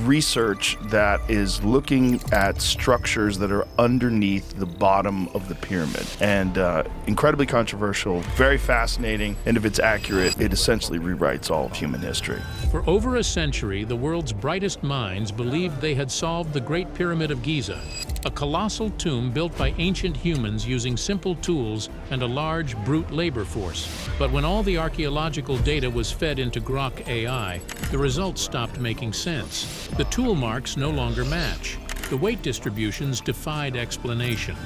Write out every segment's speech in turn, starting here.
research that is looking at structures that are underneath the bottom of the pyramid. And incredibly controversial, very fascinating, and if it's accurate, it essentially rewrites all of human history. For over a century, the world's brightest minds believed they had solved the Great Pyramid of Giza, a colossal tomb built by ancient humans using simple tools and a large brute labor force. But when all the archaeological data was fed into Grok AI, the results stopped making sense. The tool marks no longer match. The weight distributions defied explanation.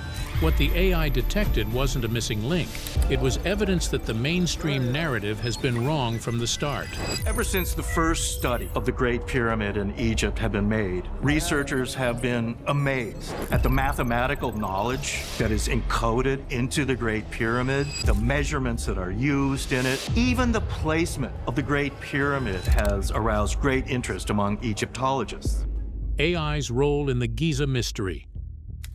What the AI detected wasn't a missing link. It was evidence that the mainstream narrative has been wrong from the start. Ever since the first study of the Great Pyramid in Egypt had been made, researchers have been amazed at the mathematical knowledge that is encoded into the Great Pyramid, the measurements that are used in it. Even the placement of the Great Pyramid has aroused great interest among Egyptologists. AI's role in the Giza mystery.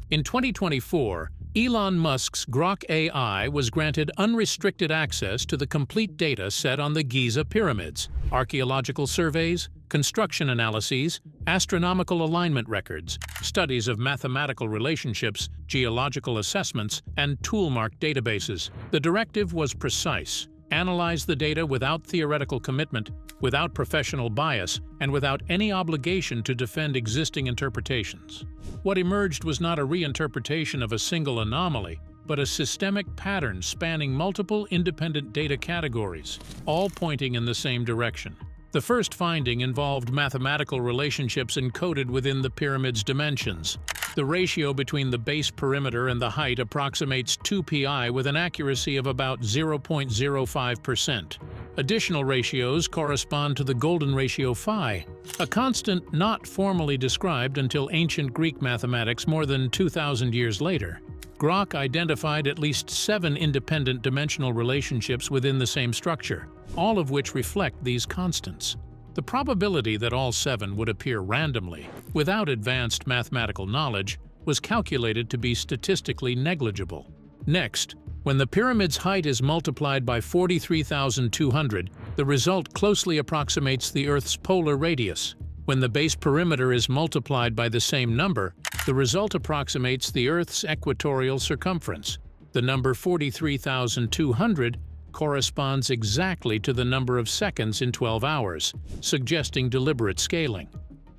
In 2024, Elon Musk's Grok AI was granted unrestricted access to the complete data set on the Giza pyramids, archaeological surveys, construction analyses, astronomical alignment records, studies of mathematical relationships, geological assessments, and toolmark databases. The directive was precise: analyze the data without theoretical commitment, without professional bias, and without any obligation to defend existing interpretations. What emerged was not a reinterpretation of a single anomaly, but a systemic pattern spanning multiple independent data categories, all pointing in the same direction. The first finding involved mathematical relationships encoded within the pyramid's dimensions. The ratio between the base perimeter and the height approximates 2pi with an accuracy of about 0.05%. Additional ratios correspond to the golden ratio phi, a constant not formally described until ancient Greek mathematics more than 2,000 years later. Grok identified at least 7 independent dimensional relationships within the same structure, all of which reflect these constants. The probability that all 7 would appear randomly, without advanced mathematical knowledge, was calculated to be statistically negligible. Next, when the pyramid's height is multiplied by 43,200, the result closely approximates the Earth's polar radius. When the base perimeter is multiplied by the same number, the result approximates the Earth's equatorial circumference. The number 43,200 corresponds exactly to the number of seconds in 12 hours, suggesting deliberate scaling.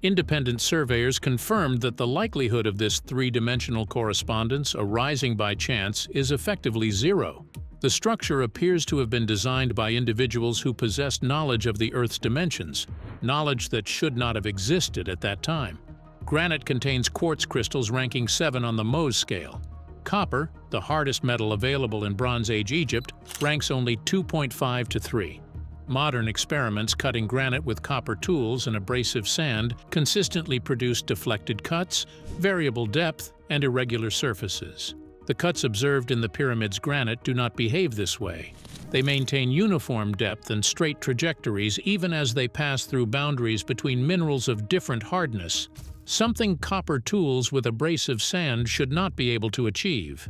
Independent surveyors confirmed that the likelihood of this three-dimensional correspondence arising by chance is effectively zero. The structure appears to have been designed by individuals who possessed knowledge of the Earth's dimensions, knowledge that should not have existed at that time. Granite contains quartz crystals ranking 7 on the Mohs scale. Copper, the hardest metal available in Bronze Age Egypt, ranks only 2.5 to 3. Modern experiments cutting granite with copper tools and abrasive sand consistently produce deflected cuts, variable depth, and irregular surfaces. The cuts observed in the pyramid's granite do not behave this way. They maintain uniform depth and straight trajectories even as they pass through boundaries between minerals of different hardness, something copper tools with abrasive sand should not be able to achieve.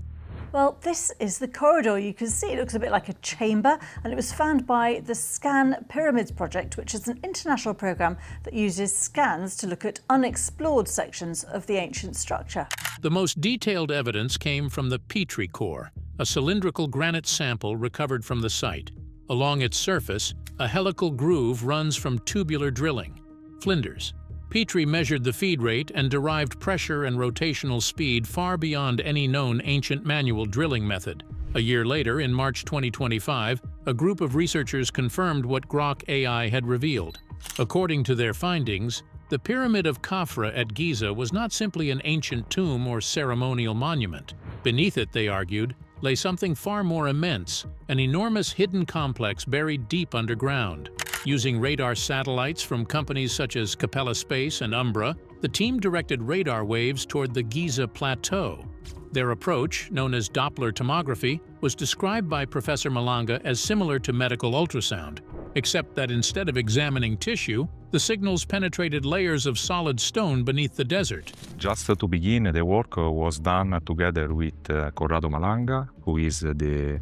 Well, this is the corridor. You can see it looks a bit like a chamber, and it was found by the Scan Pyramids project, which is an international program that uses scans to look at unexplored sections of the ancient structure. The most detailed evidence came from the Petrie core, a cylindrical granite sample recovered from the site. Along its surface, a helical groove runs from tubular drilling, flinders. Petrie measured the feed rate and derived pressure and rotational speed far beyond any known ancient manual drilling method. A year later, in March 2025, a group of researchers confirmed what Grok AI had revealed. According to their findings, the Pyramid of Khafra at Giza was not simply an ancient tomb or ceremonial monument. Beneath it, they argued, lay something far more immense, an enormous hidden complex buried deep underground. Using radar satellites from companies such as Capella Space and Umbra, the team directed radar waves toward the Giza Plateau. Their approach, known as Doppler tomography, was described by Professor Malanga as similar to medical ultrasound, except that instead of examining tissue, the signals penetrated layers of solid stone beneath the desert. Just to begin, the work was done together with Corrado Malanga, who is the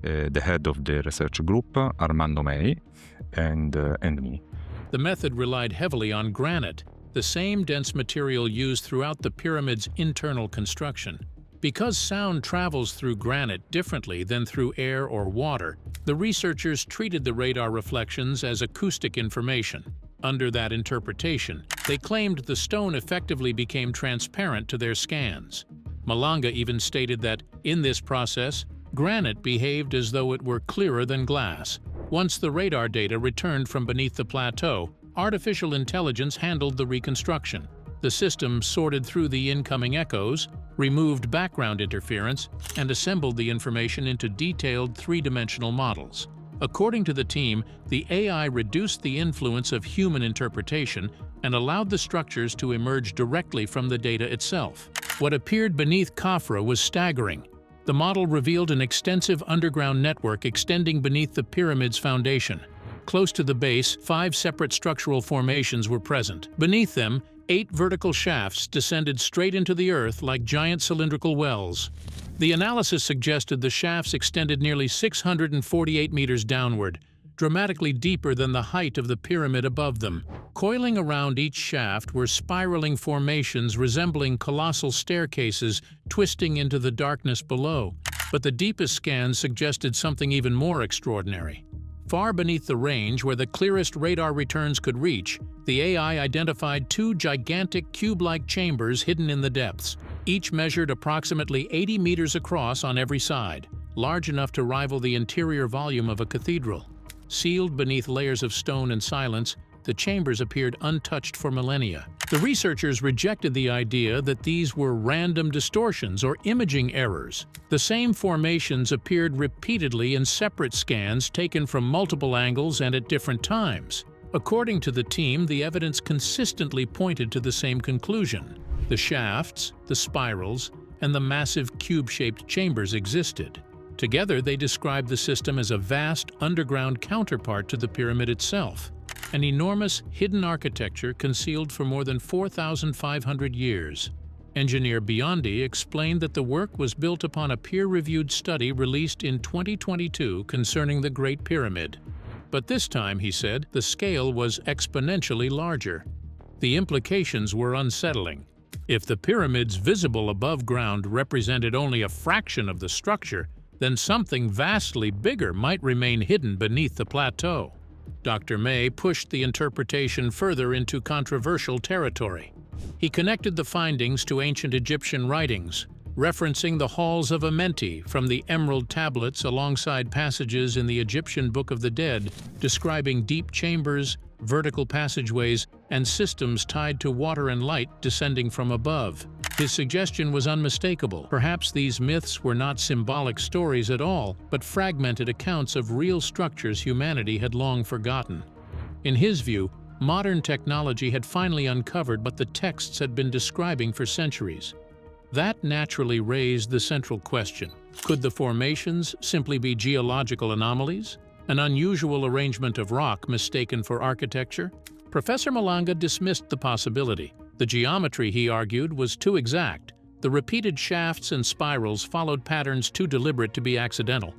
head of the research group, Armando May, and me. The method relied heavily on granite, the same dense material used throughout the pyramid's internal construction. Because sound travels through granite differently than through air or water, the researchers treated the radar reflections as acoustic information. Under that interpretation, they claimed the stone effectively became transparent to their scans. Malanga even stated that, in this process, granite behaved as though it were clearer than glass. Once the radar data returned from beneath the plateau, artificial intelligence handled the reconstruction. The system sorted through the incoming echoes, removed background interference, and assembled the information into detailed three-dimensional models. According to the team, the AI reduced the influence of human interpretation and allowed the structures to emerge directly from the data itself. What appeared beneath Khafra was staggering. The model revealed an extensive underground network extending beneath the pyramid's foundation. Close to the base, 5 separate structural formations were present. Beneath them, 8 vertical shafts descended straight into the earth like giant cylindrical wells. The analysis suggested the shafts extended nearly 648 meters downward, dramatically deeper than the height of the pyramid above them. Coiling around each shaft were spiraling formations resembling colossal staircases twisting into the darkness below. But the deepest scans suggested something even more extraordinary. Far beneath the range where the clearest radar returns could reach, the AI identified 2 gigantic cube-like chambers hidden in the depths. Each measured approximately 80 meters across on every side, large enough to rival the interior volume of a cathedral. Sealed beneath layers of stone and silence, the chambers appeared untouched for millennia. The researchers rejected the idea that these were random distortions or imaging errors. The same formations appeared repeatedly in separate scans taken from multiple angles and at different times. According to the team, the evidence consistently pointed to the same conclusion. The shafts, the spirals, and the massive cube-shaped chambers existed. Together, they described the system as a vast underground counterpart to the pyramid itself, an enormous hidden architecture concealed for more than 4,500 years. Engineer Biondi explained that the work was built upon a peer-reviewed study released in 2022 concerning the Great Pyramid. But this time, he said, the scale was exponentially larger. The implications were unsettling. If the pyramids visible above ground represented only a fraction of the structure, then something vastly bigger might remain hidden beneath the plateau. Dr. May pushed the interpretation further into controversial territory. He connected the findings to ancient Egyptian writings, referencing the halls of Amenti from the Emerald Tablets alongside passages in the Egyptian Book of the Dead describing deep chambers, vertical passageways, and systems tied to water and light descending from above. His suggestion was unmistakable. Perhaps these myths were not symbolic stories at all, but fragmented accounts of real structures humanity had long forgotten. In his view, modern technology had finally uncovered what the texts had been describing for centuries. That naturally raised the central question: could the formations simply be geological anomalies? An unusual arrangement of rock mistaken for architecture? Professor Malanga dismissed the possibility. The geometry, he argued, was too exact. The repeated shafts and spirals followed patterns too deliberate to be accidental.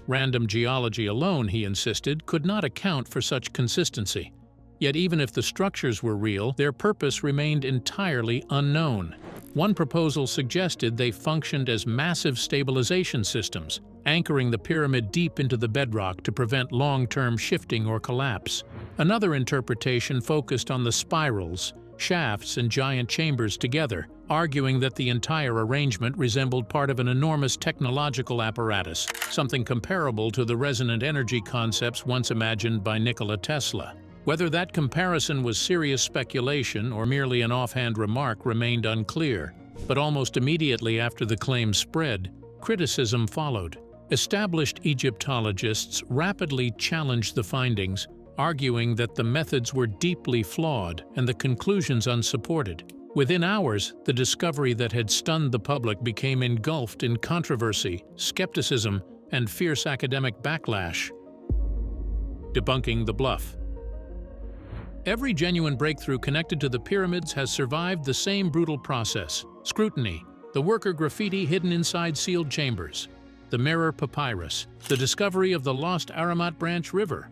Random geology alone, he insisted, could not account for such consistency. Yet even if the structures were real, their purpose remained entirely unknown. One proposal suggested they functioned as massive stabilization systems, anchoring the pyramid deep into the bedrock to prevent long-term shifting or collapse. Another interpretation focused on the spirals, shafts, and giant chambers together, arguing that the entire arrangement resembled part of an enormous technological apparatus, something comparable to the resonant energy concepts once imagined by Nikola Tesla. Whether that comparison was serious speculation or merely an offhand remark remained unclear, but almost immediately after the claim spread, criticism followed. Established Egyptologists rapidly challenged the findings, arguing that the methods were deeply flawed and the conclusions unsupported. Within hours, the discovery that had stunned the public became engulfed in controversy, skepticism, and fierce academic backlash. Debunking the bluff. Every genuine breakthrough connected to the pyramids has survived the same brutal process: scrutiny, the worker graffiti hidden inside sealed chambers, the mirror papyrus, the discovery of the lost Aramat Branch River.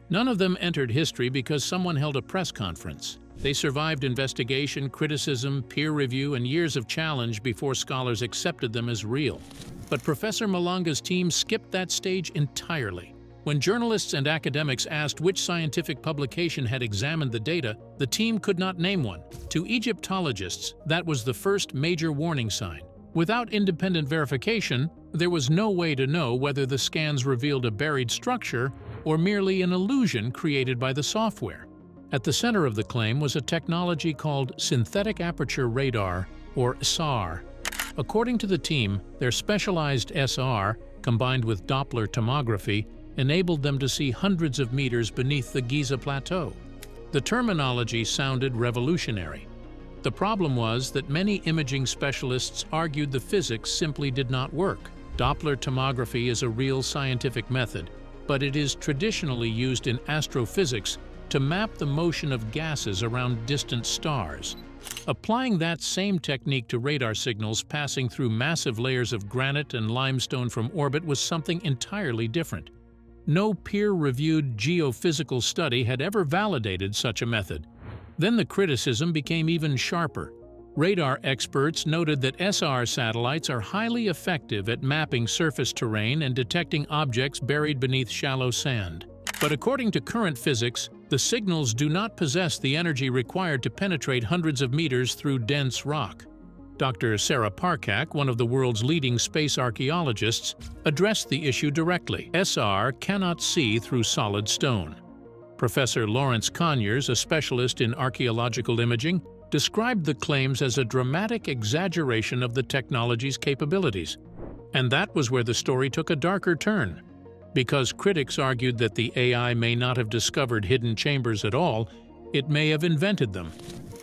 None of them entered history because someone held a press conference. They survived investigation, criticism, peer review, and years of challenge before scholars accepted them as real. But Professor Malanga's team skipped that stage entirely. When journalists and academics asked which scientific publication had examined the data, the team could not name one. To Egyptologists, that was the first major warning sign. Without independent verification, there was no way to know whether the scans revealed a buried structure or merely an illusion created by the software. At the center of the claim was a technology called synthetic aperture radar, or SAR. According to the team, their specialized SR, combined with Doppler tomography, enabled them to see hundreds of meters beneath the Giza plateau. The terminology sounded revolutionary. The problem was that many imaging specialists argued the physics simply did not work. Doppler tomography is a real scientific method, but it is traditionally used in astrophysics to map the motion of gases around distant stars. Applying that same technique to radar signals passing through massive layers of granite and limestone from orbit was something entirely different. No peer-reviewed geophysical study had ever validated such a method. Then the criticism became even sharper. Radar experts noted that SR satellites are highly effective at mapping surface terrain and detecting objects buried beneath shallow sand. But according to current physics, the signals do not possess the energy required to penetrate hundreds of meters through dense rock. Dr. Sarah Parcak, one of the world's leading space archaeologists, addressed the issue directly. SR cannot see through solid stone. Professor Lawrence Conyers, a specialist in archaeological imaging, described the claims as a dramatic exaggeration of the technology's capabilities. And that was where the story took a darker turn. Because critics argued that the AI may not have discovered hidden chambers at all, it may have invented them.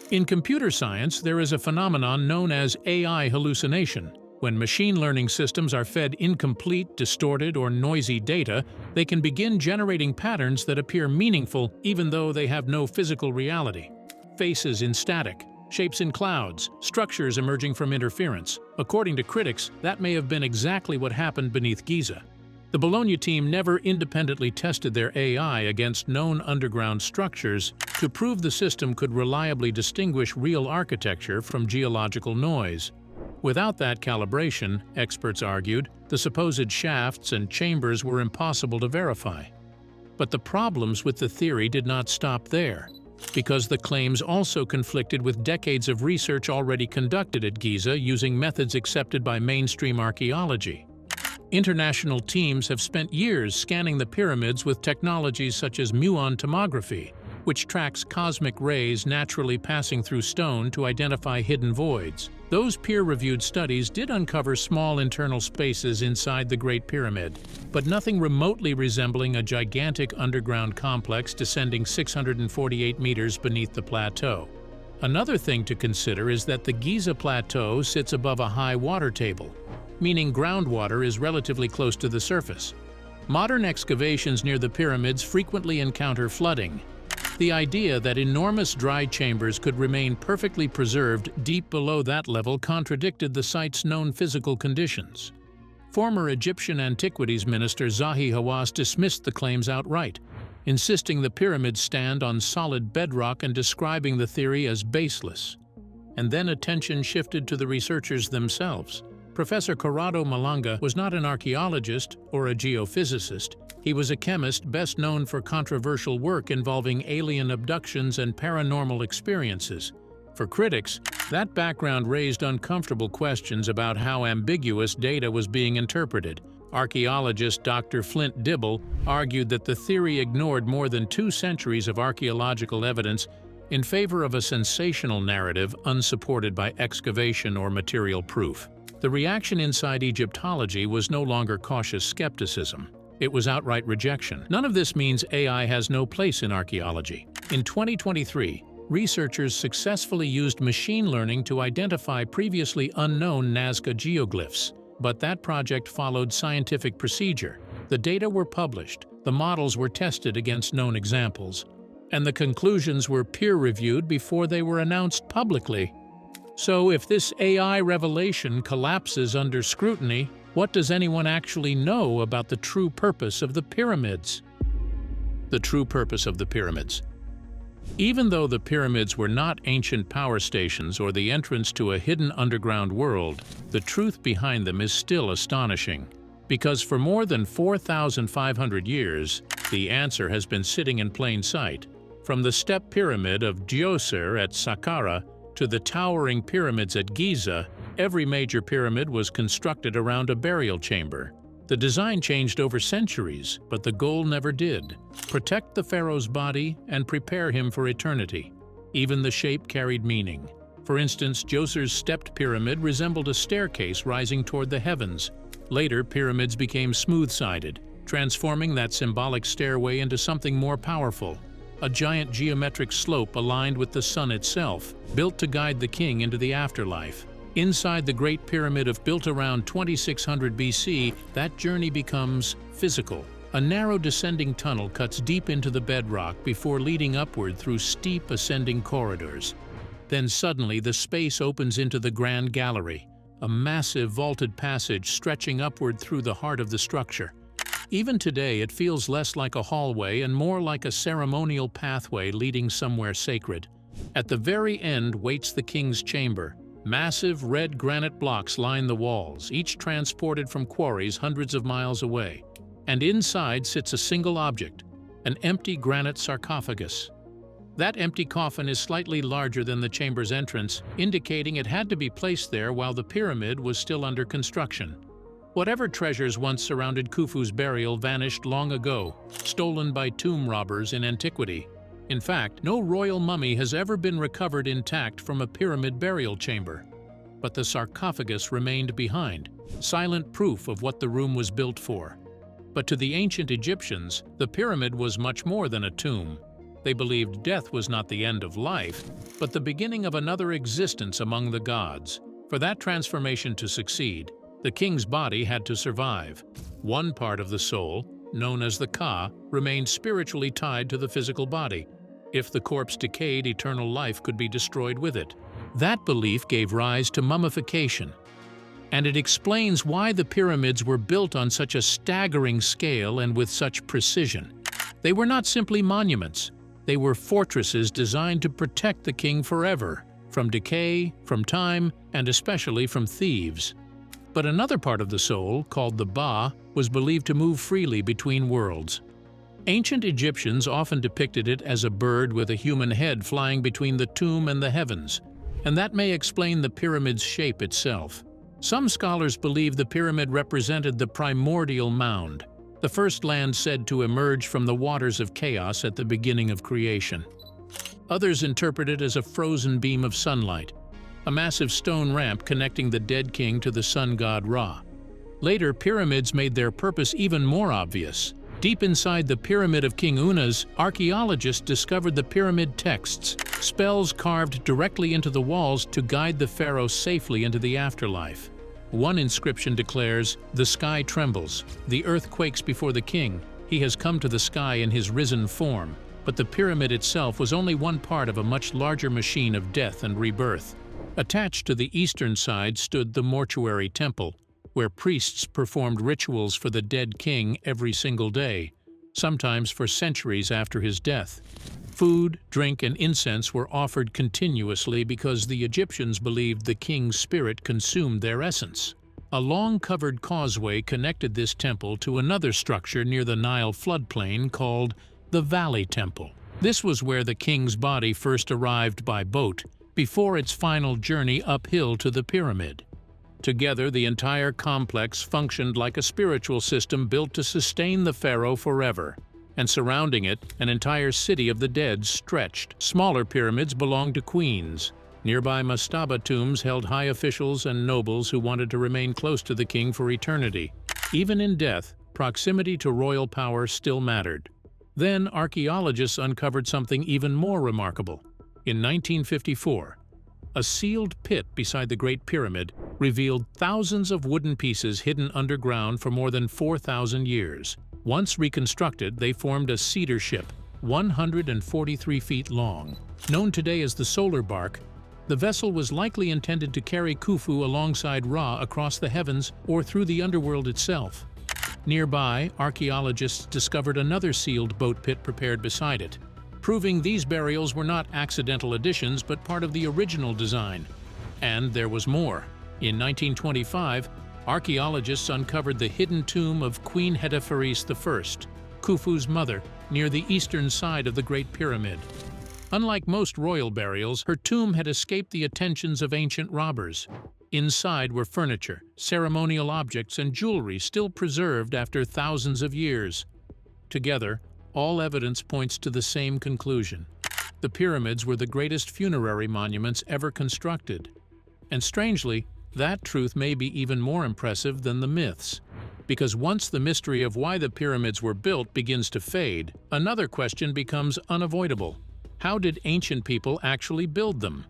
In computer science, there is a phenomenon known as AI hallucination. When machine learning systems are fed incomplete, distorted, or noisy data, they can begin generating patterns that appear meaningful even though they have no physical reality. Faces in static, shapes in clouds, structures emerging from interference. According to critics, that may have been exactly what happened beneath Giza. The Bologna team never independently tested their AI against known underground structures to prove the system could reliably distinguish real architecture from geological noise. Without that calibration, experts argued, the supposed shafts and chambers were impossible to verify. But the problems with the theory did not stop there, because the claims also conflicted with decades of research already conducted at Giza using methods accepted by mainstream archaeology. International teams have spent years scanning the pyramids with technologies such as muon tomography, which tracks cosmic rays naturally passing through stone to identify hidden voids. Those peer-reviewed studies did uncover small internal spaces inside the Great Pyramid, but nothing remotely resembling a gigantic underground complex descending 648 meters beneath the plateau. Another thing to consider is that the Giza Plateau sits above a high water table, meaning groundwater is relatively close to the surface. Modern excavations near the pyramids frequently encounter flooding. The idea that enormous dry chambers could remain perfectly preserved deep below that level contradicted the site's known physical conditions. Former Egyptian Antiquities Minister Zahi Hawass dismissed the claims outright, insisting the pyramids stand on solid bedrock and describing the theory as baseless. And then attention shifted to the researchers themselves. Professor Corrado Malanga was not an archaeologist or a geophysicist. He was a chemist best known for controversial work involving alien abductions and paranormal experiences. For critics, that background raised uncomfortable questions about how ambiguous data was being interpreted. Archaeologist Dr. Flint Dibble argued that the theory ignored more than 2 centuries of archaeological evidence in favor of a sensational narrative unsupported by excavation or material proof. The reaction inside Egyptology was no longer cautious skepticism. It was outright rejection. None of this means AI has no place in archaeology. In 2023, researchers successfully used machine learning to identify previously unknown Nazca geoglyphs. But that project followed scientific procedure. The data were published, the models were tested against known examples, and the conclusions were peer-reviewed before they were announced publicly. So if this AI revelation collapses under scrutiny, what does anyone actually know about the true purpose of the pyramids? The true purpose of the pyramids. Even though the pyramids were not ancient power stations or the entrance to a hidden underground world, the truth behind them is still astonishing. Because for more than 4,500 years, the answer has been sitting in plain sight. From the step pyramid of Djoser at Saqqara to the towering pyramids at Giza, every major pyramid was constructed around a burial chamber. The design changed over centuries, but the goal never did: protect the pharaoh's body and prepare him for eternity. Even the shape carried meaning. For instance, Djoser's stepped pyramid resembled a staircase rising toward the heavens. Later, pyramids became smooth-sided, transforming that symbolic stairway into something more powerful: a giant geometric slope aligned with the sun itself, built to guide the king into the afterlife. Inside the Great Pyramid built around 2600 BC, that journey becomes physical. A narrow descending tunnel cuts deep into the bedrock before leading upward through steep ascending corridors. Then suddenly the space opens into the Grand Gallery, a massive vaulted passage stretching upward through the heart of the structure. Even today, it feels less like a hallway and more like a ceremonial pathway leading somewhere sacred. At the very end waits the king's chamber. Massive red granite blocks line the walls, each transported from quarries hundreds of miles away. And inside sits a single object, an empty granite sarcophagus. That empty coffin is slightly larger than the chamber's entrance, indicating it had to be placed there while the pyramid was still under construction. Whatever treasures once surrounded Khufu's burial vanished long ago, stolen by tomb robbers in antiquity. In fact, no royal mummy has ever been recovered intact from a pyramid burial chamber. But the sarcophagus remained behind, silent proof of what the room was built for. But to the ancient Egyptians, the pyramid was much more than a tomb. They believed death was not the end of life, but the beginning of another existence among the gods. For that transformation to succeed, the king's body had to survive. One part of the soul, known as the Ka, remained spiritually tied to the physical body. If the corpse decayed, eternal life could be destroyed with it. That belief gave rise to mummification. And it explains why the pyramids were built on such a staggering scale and with such precision. They were not simply monuments. They were fortresses designed to protect the king forever, from decay, from time, and especially from thieves. But another part of the soul, called the Ba, was believed to move freely between worlds. Ancient Egyptians often depicted it as a bird with a human head flying between the tomb and the heavens, and that may explain the pyramid's shape itself. Some scholars believe the pyramid represented the primordial mound, the first land said to emerge from the waters of chaos at the beginning of creation. Others interpret it as a frozen beam of sunlight, a massive stone ramp connecting the dead king to the sun god Ra. Later, pyramids made their purpose even more obvious. Deep inside the Pyramid of King Unas, archaeologists discovered the pyramid texts, spells carved directly into the walls to guide the pharaoh safely into the afterlife. One inscription declares, "The sky trembles, the earth quakes before the king. He has come to the sky in his risen form." But the pyramid itself was only one part of a much larger machine of death and rebirth. Attached to the eastern side stood the mortuary temple, where priests performed rituals for the dead king every single day, sometimes for centuries after his death. Food, drink, and incense were offered continuously because the Egyptians believed the king's spirit consumed their essence. A long covered causeway connected this temple to another structure near the Nile floodplain called the Valley Temple. This was where the king's body first arrived by boat, before its final journey uphill to the pyramid. Together, the entire complex functioned like a spiritual system built to sustain the pharaoh forever. And surrounding it, an entire city of the dead stretched. Smaller pyramids belonged to queens. Nearby mastaba tombs held high officials and nobles who wanted to remain close to the king for eternity. Even in death, proximity to royal power still mattered. Then, archaeologists uncovered something even more remarkable. In 1954, a sealed pit beside the Great Pyramid revealed thousands of wooden pieces hidden underground for more than 4,000 years. Once reconstructed, they formed a cedar ship, 143 feet long. Known today as the Solar Bark, the vessel was likely intended to carry Khufu alongside Ra across the heavens or through the underworld itself. Nearby, archaeologists discovered another sealed boat pit prepared beside it. proving these burials were not accidental additions but part of the original design. And there was more. In 1925, archaeologists uncovered the hidden tomb of Queen Hetepheres I, Khufu's mother, near the eastern side of the Great Pyramid. Unlike most royal burials, her tomb had escaped the attentions of ancient robbers. Inside were furniture, ceremonial objects, and jewelry still preserved after thousands of years. Together, all evidence points to the same conclusion. The pyramids were the greatest funerary monuments ever constructed. And strangely, that truth may be even more impressive than the myths. Because once the mystery of why the pyramids were built begins to fade, another question becomes unavoidable. How did ancient people actually build them?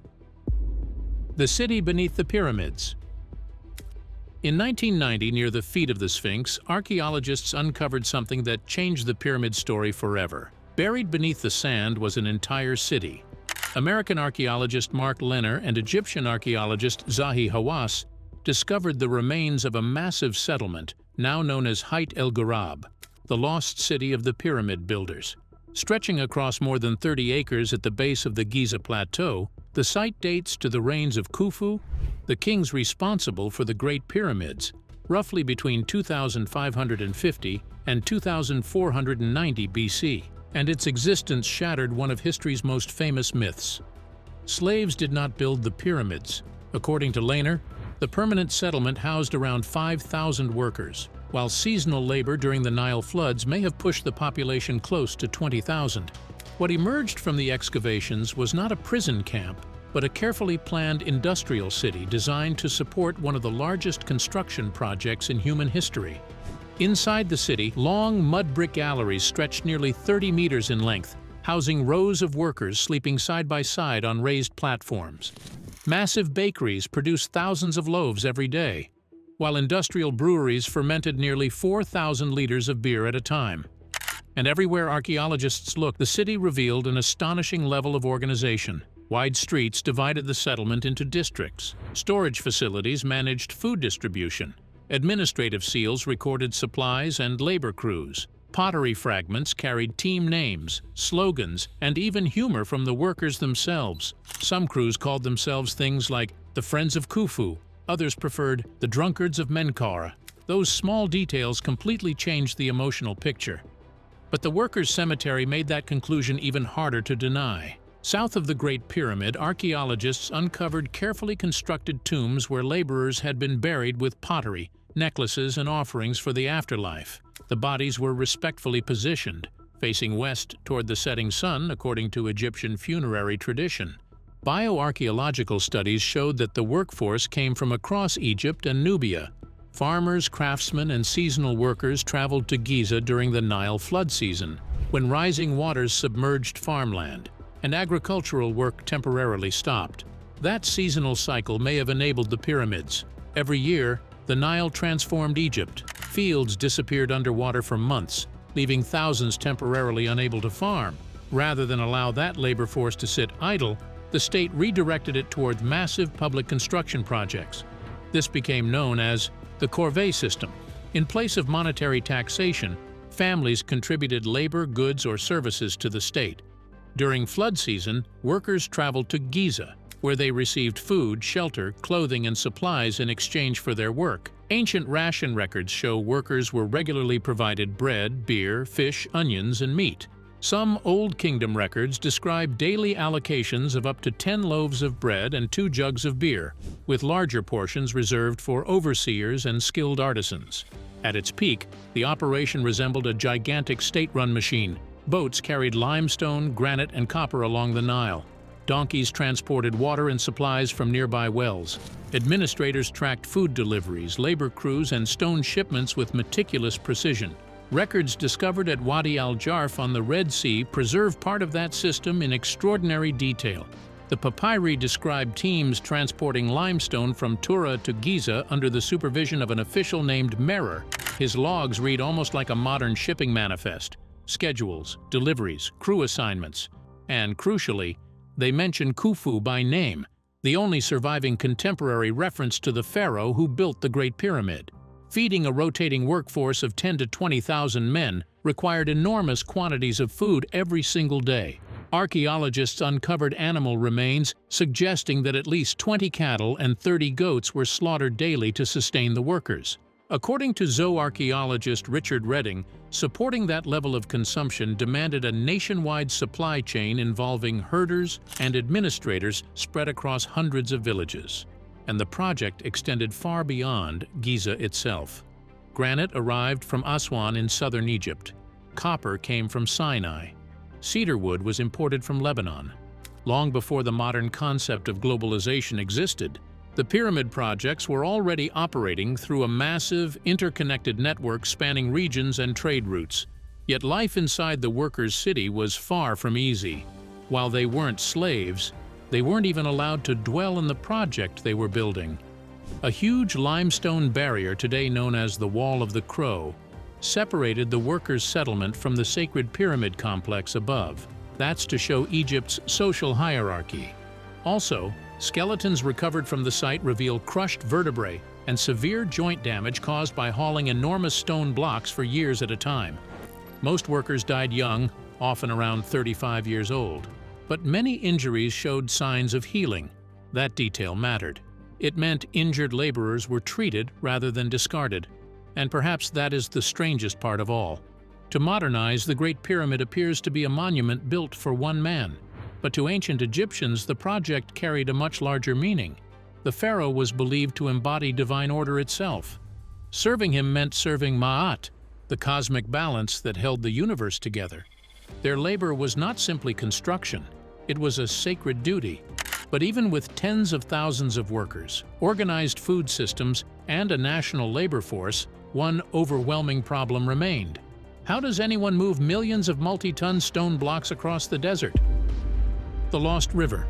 The city beneath the pyramids. In 1990, near the feet of the Sphinx, archaeologists uncovered something that changed the pyramid story forever. Buried beneath the sand was an entire city. American archaeologist Mark Lenner and Egyptian archaeologist Zahi Hawass discovered the remains of a massive settlement, now known as Hayt el Ghurab, the lost city of the pyramid builders. Stretching across more than 30 acres at the base of the Giza Plateau, the site dates to the reigns of Khufu, the kings responsible for the Great Pyramids, roughly between 2550 and 2490 BC, and its existence shattered one of history's most famous myths. Slaves did not build the pyramids. According to Lehner, the permanent settlement housed around 5,000 workers, while seasonal labor during the Nile floods may have pushed the population close to 20,000. What emerged from the excavations was not a prison camp, but a carefully planned industrial city designed to support one of the largest construction projects in human history. Inside the city, long mud brick galleries stretched nearly 30 meters in length, housing rows of workers sleeping side by side on raised platforms. Massive bakeries produced thousands of loaves every day, while industrial breweries fermented nearly 4,000 liters of beer at a time. And everywhere archaeologists looked, the city revealed an astonishing level of organization. Wide streets divided the settlement into districts. Storage facilities managed food distribution. Administrative seals recorded supplies and labor crews. Pottery fragments carried team names, slogans, and even humor from the workers themselves. Some crews called themselves things like the Friends of Khufu. Others preferred the Drunkards of Menkaure. Those small details completely changed the emotional picture. But the workers' cemetery made that conclusion even harder to deny. South of the Great Pyramid, archaeologists uncovered carefully constructed tombs where laborers had been buried with pottery, necklaces, and offerings for the afterlife. The bodies were respectfully positioned, facing west toward the setting sun, according to Egyptian funerary tradition. Bioarchaeological studies showed that the workforce came from across Egypt and Nubia. Farmers, craftsmen, and seasonal workers traveled to Giza during the Nile flood season, when rising waters submerged farmland, and agricultural work temporarily stopped. That seasonal cycle may have enabled the pyramids. Every year, the Nile transformed Egypt. Fields disappeared underwater for months, leaving thousands temporarily unable to farm. Rather than allow that labor force to sit idle, the state redirected it toward massive public construction projects. This became known as the corvée system. In place of monetary taxation, families contributed labor, goods, or services to the state. During flood season, workers traveled to Giza, where they received food, shelter, clothing, and supplies in exchange for their work. Ancient ration records show workers were regularly provided bread, beer, fish, onions, and meat. Some Old Kingdom records describe daily allocations of up to 10 loaves of bread and 2 jugs of beer, with larger portions reserved for overseers and skilled artisans. At its peak, the operation resembled a gigantic state-run machine. Boats carried limestone, granite, and copper along the Nile. Donkeys transported water and supplies from nearby wells. Administrators tracked food deliveries, labor crews, and stone shipments with meticulous precision. Records discovered at Wadi al-Jarf on the Red Sea preserve part of that system in extraordinary detail. The papyri describe teams transporting limestone from Tura to Giza under the supervision of an official named Merer. His logs read almost like a modern shipping manifest. Schedules, deliveries, crew assignments, and crucially, they mention Khufu by name, the only surviving contemporary reference to the pharaoh who built the Great Pyramid. Feeding a rotating workforce of 10 to 20,000 men required enormous quantities of food every single day. Archaeologists uncovered animal remains suggesting that at least 20 cattle and 30 goats were slaughtered daily to sustain the workers. According to zooarchaeologist Richard Redding, supporting that level of consumption demanded a nationwide supply chain involving herders and administrators spread across hundreds of villages. And the project extended far beyond Giza itself. Granite arrived from Aswan in southern Egypt. Copper came from Sinai. Cedar wood was imported from Lebanon. Long before the modern concept of globalization existed, the pyramid projects were already operating through a massive, interconnected network spanning regions and trade routes. Yet life inside the workers' city was far from easy. While they weren't slaves, they weren't even allowed to dwell in the project they were building. A huge limestone barrier, today known as the Wall of the Crow, separated the workers' settlement from the sacred pyramid complex above. That's to show Egypt's social hierarchy. Also, skeletons recovered from the site reveal crushed vertebrae and severe joint damage caused by hauling enormous stone blocks for years at a time. Most workers died young, often around 35 years old. But many injuries showed signs of healing. That detail mattered. It meant injured laborers were treated rather than discarded. And perhaps that is the strangest part of all. To modernize, the Great Pyramid appears to be a monument built for one man. But to ancient Egyptians, the project carried a much larger meaning. The pharaoh was believed to embody divine order itself. Serving him meant serving Ma'at, the cosmic balance that held the universe together. Their labor was not simply construction, it was a sacred duty. But even with tens of thousands of workers, organized food systems, and a national labor force, one overwhelming problem remained. How does anyone move millions of multi-ton stone blocks across the desert? The Lost River.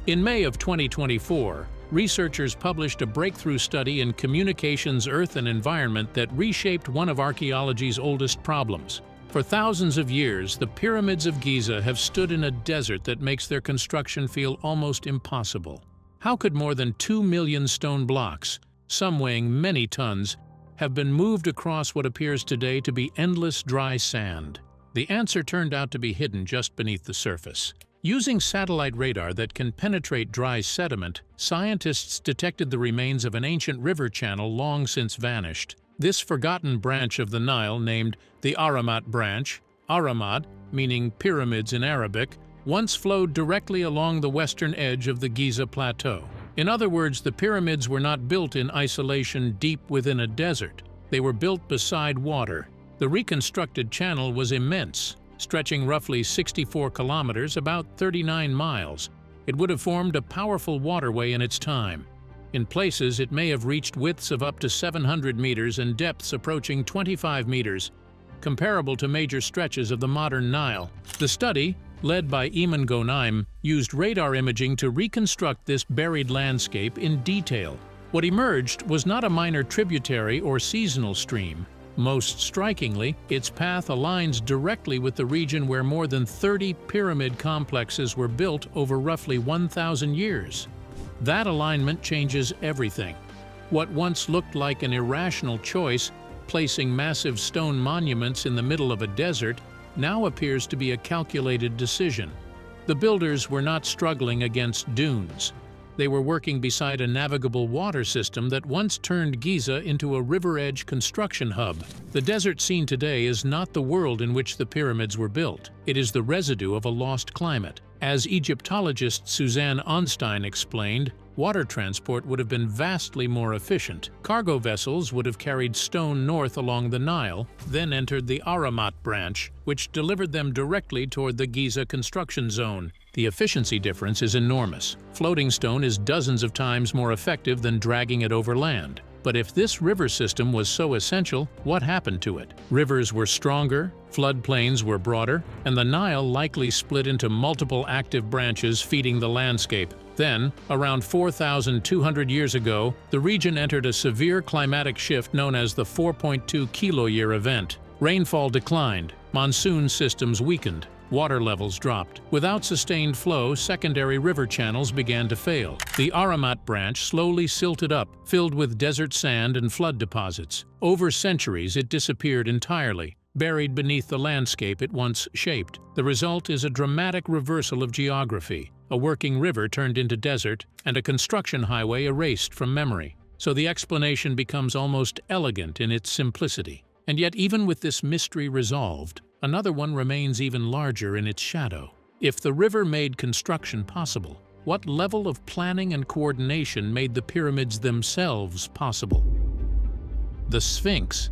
In May of 2024, researchers published a breakthrough study in Communications, Earth and Environment that reshaped one of archaeology's oldest problems. For thousands of years, the pyramids of Giza have stood in a desert that makes their construction feel almost impossible. How could more than 2 million stone blocks, some weighing many tons, have been moved across what appears today to be endless dry sand? The answer turned out to be hidden just beneath the surface. Using satellite radar that can penetrate dry sediment, scientists detected the remains of an ancient river channel long since vanished. This forgotten branch of the Nile, named the Ahramat branch, Ahramat, meaning pyramids in Arabic, once flowed directly along the western edge of the Giza Plateau. In other words, the pyramids were not built in isolation deep within a desert. They were built beside water. The reconstructed channel was immense, stretching roughly 64 kilometers, about 39 miles. It would have formed a powerful waterway in its time. In places, it may have reached widths of up to 700 meters and depths approaching 25 meters, comparable to major stretches of the modern Nile. The study, led by Eamon Gonaim, used radar imaging to reconstruct this buried landscape in detail. What emerged was not a minor tributary or seasonal stream. Most strikingly, its path aligns directly with the region where more than 30 pyramid complexes were built over roughly 1,000 years. That alignment changes everything. What once looked like an irrational choice, placing massive stone monuments in the middle of a desert, now appears to be a calculated decision. The builders were not struggling against dunes. They were working beside a navigable water system that once turned Giza into a river-edge construction hub. The desert seen today is not the world in which the pyramids were built. It is the residue of a lost climate. As Egyptologist Suzanne Onstein explained, water transport would have been vastly more efficient. Cargo vessels would have carried stone north along the Nile, then entered the Ahramat branch, which delivered them directly toward the Giza construction zone. The efficiency difference is enormous. Floating stone is dozens of times more effective than dragging it over land. But if this river system was so essential, what happened to it? Rivers were stronger, floodplains were broader, and the Nile likely split into multiple active branches feeding the landscape. Then, around 4,200 years ago, the region entered a severe climatic shift known as the 4.2 kiloyear event. Rainfall declined, monsoon systems weakened, water levels dropped. Without sustained flow, secondary river channels began to fail. The Ahramat branch slowly silted up, filled with desert sand and flood deposits. Over centuries, it disappeared entirely. buried beneath the landscape it once shaped. The result is a dramatic reversal of geography, a working river turned into desert, and a construction highway erased from memory. So the explanation becomes almost elegant in its simplicity. And yet, even with this mystery resolved, another one remains even larger in its shadow. If the river made construction possible, what level of planning and coordination made the pyramids themselves possible? The Sphinx.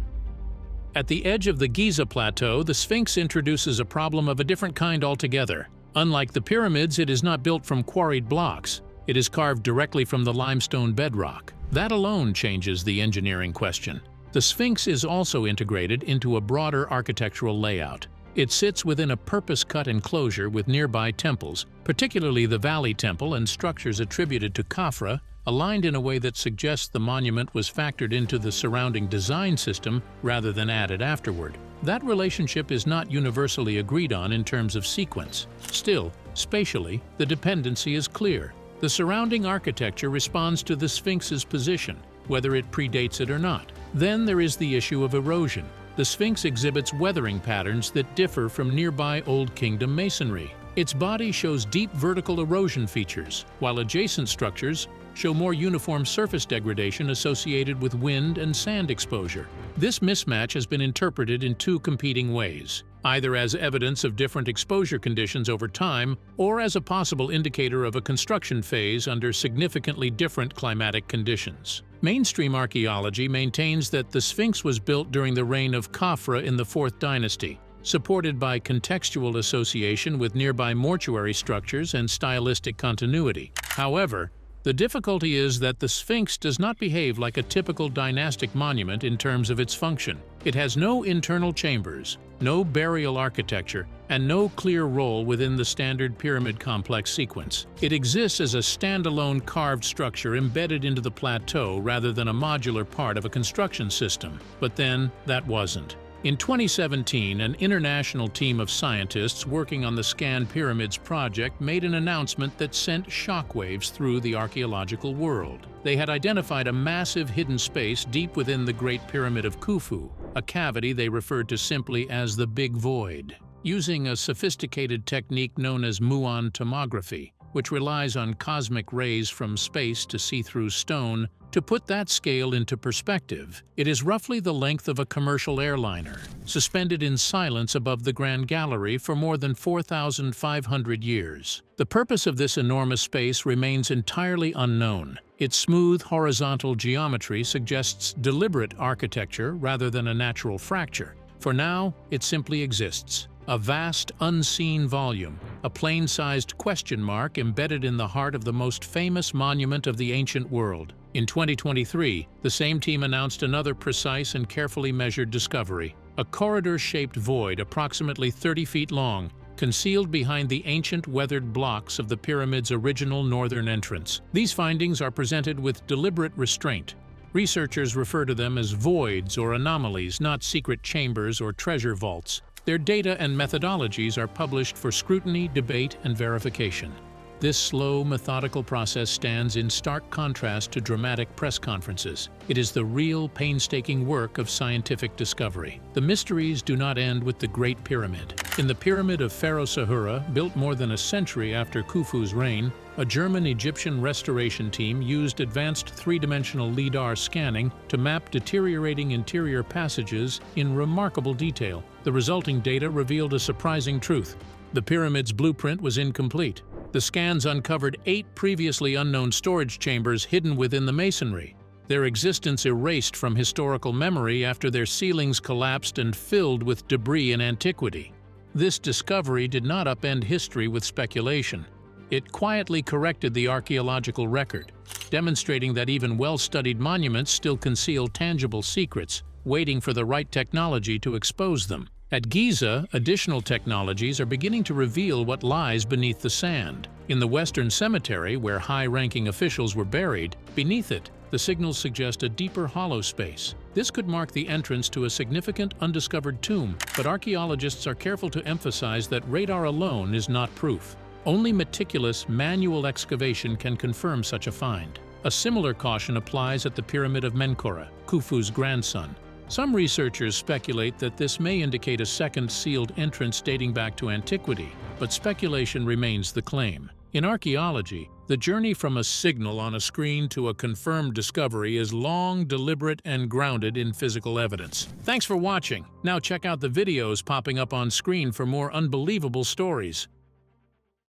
At the edge of the Giza Plateau, the Sphinx introduces a problem of a different kind altogether. Unlike the pyramids, it is not built from quarried blocks. It is carved directly from the limestone bedrock. That alone changes the engineering question. The Sphinx is also integrated into a broader architectural layout. It sits within a purpose-cut enclosure with nearby temples, particularly the Valley Temple and structures attributed to Khafra, aligned in a way that suggests the monument was factored into the surrounding design system rather than added afterward. That relationship is not universally agreed on in terms of sequence. Still, spatially, the dependency is clear. The surrounding architecture responds to the Sphinx's position, whether it predates it or not. Then there is the issue of erosion. The Sphinx exhibits weathering patterns that differ from nearby Old Kingdom masonry. Its body shows deep vertical erosion features, while adjacent structures show more uniform surface degradation associated with wind and sand exposure. This mismatch has been interpreted in two competing ways, either as evidence of different exposure conditions over time or as a possible indicator of a construction phase under significantly different climatic conditions. Mainstream archaeology maintains that the Sphinx was built during the reign of Khafra in the 4th dynasty, supported by contextual association with nearby mortuary structures and stylistic continuity. However, the difficulty is that the Sphinx does not behave like a typical dynastic monument in terms of its function. It has no internal chambers, no burial architecture, and no clear role within the standard pyramid complex sequence. It exists as a standalone carved structure embedded into the plateau rather than a modular part of a construction system. But then, that wasn't. In 2017, an international team of scientists working on the Scan Pyramids project made an announcement that sent shockwaves through the archaeological world. They had identified a massive hidden space deep within the Great Pyramid of Khufu, a cavity they referred to simply as the Big Void. Using a sophisticated technique known as muon tomography, which relies on cosmic rays from space to see through stone, to put that scale into perspective, it is roughly the length of a commercial airliner, suspended in silence above the Grand Gallery for more than 4,500 years. The purpose of this enormous space remains entirely unknown. Its smooth horizontal geometry suggests deliberate architecture rather than a natural fracture. For now, it simply exists. A vast, unseen volume, a plane-sized question mark embedded in the heart of the most famous monument of the ancient world. In 2023, the same team announced another precise and carefully measured discovery, a corridor-shaped void approximately 30 feet long, concealed behind the ancient weathered blocks of the pyramid's original northern entrance. These findings are presented with deliberate restraint. Researchers refer to them as voids or anomalies, not secret chambers or treasure vaults. Their data and methodologies are published for scrutiny, debate, and verification. This slow, methodical process stands in stark contrast to dramatic press conferences. It is the real, painstaking work of scientific discovery. The mysteries do not end with the Great Pyramid. In the Pyramid of Pharaoh Sahura, built more than a century after Khufu's reign, a German-Egyptian restoration team used advanced three-dimensional LIDAR scanning to map deteriorating interior passages in remarkable detail. The resulting data revealed a surprising truth. The pyramid's blueprint was incomplete. The scans uncovered 8 previously unknown storage chambers hidden within the masonry, their existence erased from historical memory after their ceilings collapsed and filled with debris in antiquity. This discovery did not upend history with speculation. It quietly corrected the archaeological record, demonstrating that even well-studied monuments still conceal tangible secrets, waiting for the right technology to expose them. At Giza, additional technologies are beginning to reveal what lies beneath the sand. In the Western Cemetery, where high-ranking officials were buried, beneath it, the signals suggest a deeper hollow space. This could mark the entrance to a significant undiscovered tomb, but archaeologists are careful to emphasize that radar alone is not proof. Only meticulous, manual excavation can confirm such a find. A similar caution applies at the Pyramid of Menkaure, Khufu's grandson. Some researchers speculate that this may indicate a second sealed entrance dating back to antiquity, but speculation remains the claim. In archaeology, the journey from a signal on a screen to a confirmed discovery is long, deliberate, and grounded in physical evidence. Thanks for watching. Now check out the videos popping up on screen for more unbelievable stories.